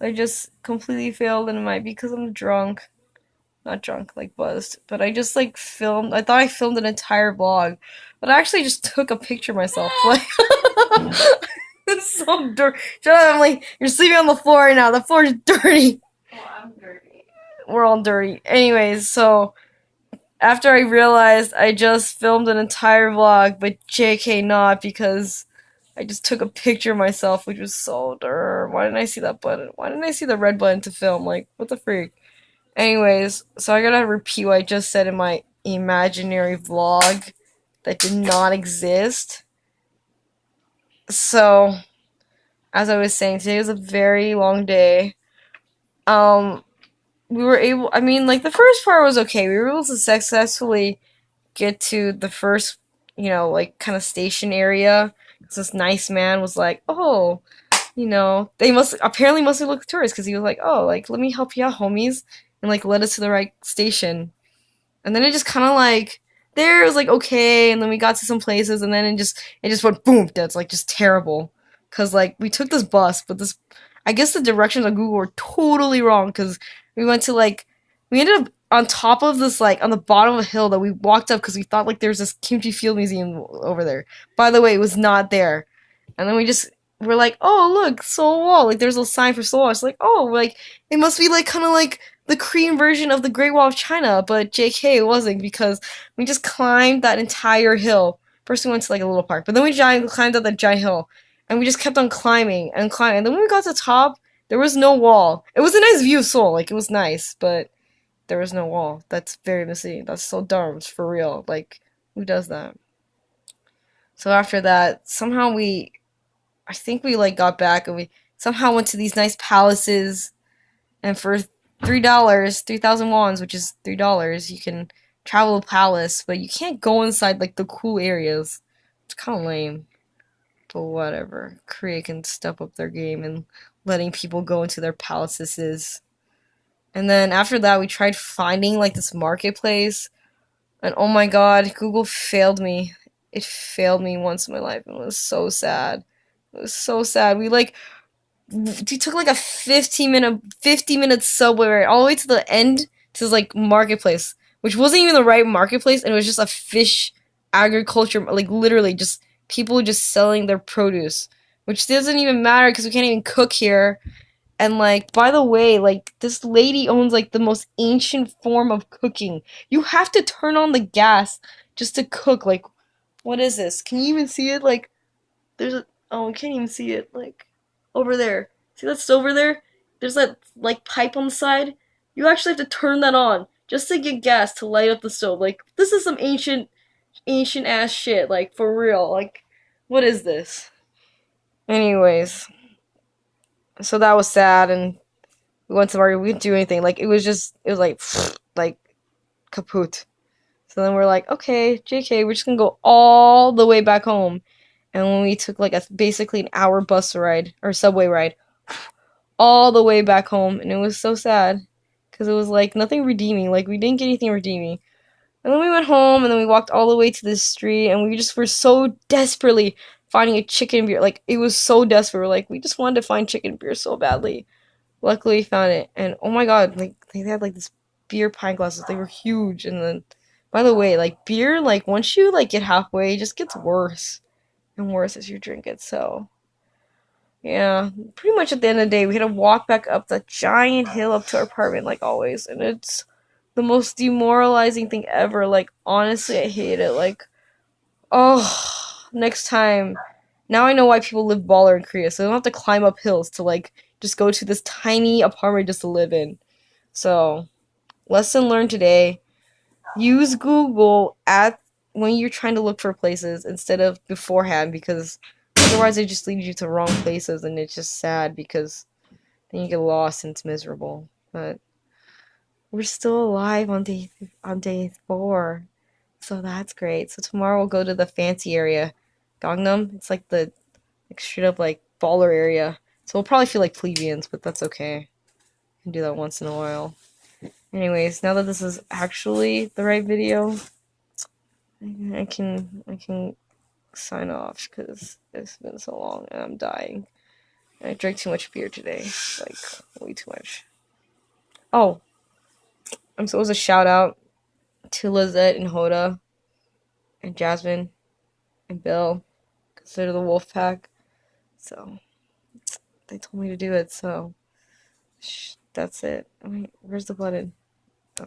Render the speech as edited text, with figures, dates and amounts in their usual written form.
I just completely failed, and it might be because I'm drunk. Not drunk, like buzzed. But I just like filmed. I thought I filmed an entire vlog, but I actually just took a picture of myself. Like, it's so dirty. Shut up, Emily. You're sleeping on the floor right now. The floor is dirty. Oh, I'm dirty. We're all dirty. Anyways, so after I realized I just filmed an entire vlog, but JK not because I just took a picture of myself, which was so dirt. Why didn't I see that button? Why didn't I see the red button to film? Like, what the freak? Anyways, so I gotta repeat what I just said in my imaginary vlog that did not exist. So, as I was saying, today was a very long day. Um, we were able, I mean, like, the first part was okay. We were able to successfully get to the first, like, kind of station area. This nice man was like, oh, they must have looked tourists because he was like, oh, like, let me help you out, homies, and, like, led us to the right station. And then it just kind of like there it was like okay, and then we got to some places, and then it just went boom. That's like just terrible, cause like we took this bus, but this I guess the directions on Google were totally wrong, cause we went to like we ended up on top of this like on the bottom of a hill that we walked up because we thought like there was this Kimchi Field Museum over there. By the way, it was not there, and then we're like, oh look, Seoul Wall. Like there's a sign for Seoul Wall. It's like oh like it must be like kind of like the Korean version of the Great Wall of China, but JK it wasn't because we just climbed that entire hill. First we went to like a little park, but then we climbed up that giant hill, and we just kept on climbing and climbing. And then when we got to the top, there was no wall. It was a nice view of Seoul, like it was nice, but there was no wall. That's very missing. That's so dumb. It's for real. Like who does that? So after that, I think we like got back and we somehow went to these nice palaces, and for $3, 3,000 wons, which is $3, you can travel a palace, but you can't go inside like the cool areas. It's kind of lame, but whatever. Korea can step up their game and letting people go into their palaces. And then after that, we tried finding like this marketplace, and oh my god, Google failed me. It failed me once in my life, and it was so sad. It was so sad. We took like a 50-minute subway ride all the way to the end to this like marketplace, which wasn't even the right marketplace, and it was just a fish agriculture, like literally just people just selling their produce, which doesn't even matter because we can't even cook here. And like, by the way, like this lady owns like the most ancient form of cooking. You have to turn on the gas just to cook. Like, what is this? Can you even see it? Like, there's a oh, we can't even see it. Like over there. See that stove over there? There's that like pipe on the side. You actually have to turn that on just to get gas to light up the stove. Like this is some ancient ass shit. Like for real. Like what is this? Anyways, so that was sad, and we went to the market. We didn't do anything. Like it was like like kaput. So then we're like, okay, JK, we're just gonna go all the way back home. And when we took like a basically an hour bus ride or subway ride all the way back home, and it was so sad because it was like nothing redeeming. Like we didn't get anything redeeming. And then we went home, and then we walked all the way to the street, and we just were so desperately finding a chicken beer. Like it was so desperate. We're like we just wanted to find chicken beer so badly. Luckily, we found it, and oh my god, like they had like this beer pint glasses. They were huge, and then by the way, like beer, like once you like get halfway, it just gets worse and worse as you drink it. So yeah, pretty much at the end of the day, we had to walk back up the giant hill up to our apartment, like always, and it's the most demoralizing thing ever. Like, honestly, I hate it. Like, oh, next time. Now I know why people live baller in Korea, so they don't have to climb up hills to, like, just go to this tiny apartment just to live in. So, lesson learned today, use Google at when you're trying to look for places instead of beforehand because otherwise it just leads you to wrong places and it's just sad because then you get lost and it's miserable. But we're still alive on day 4. So that's great. So tomorrow we'll go to the fancy area. Gangnam. It's like the like straight up like baller area. So we'll probably feel like plebeians, but that's okay. I can do that once in a while. Anyways, now that this is actually the right video, I can sign off because it's been so long and I'm dying. I drank too much beer today. Like, way too much. Oh, I'm supposed to shout out to Lizette and Hoda and Jasmine and Bill because they're the Wolfpak. So they told me to do it. So that's it. Wait, where's the button?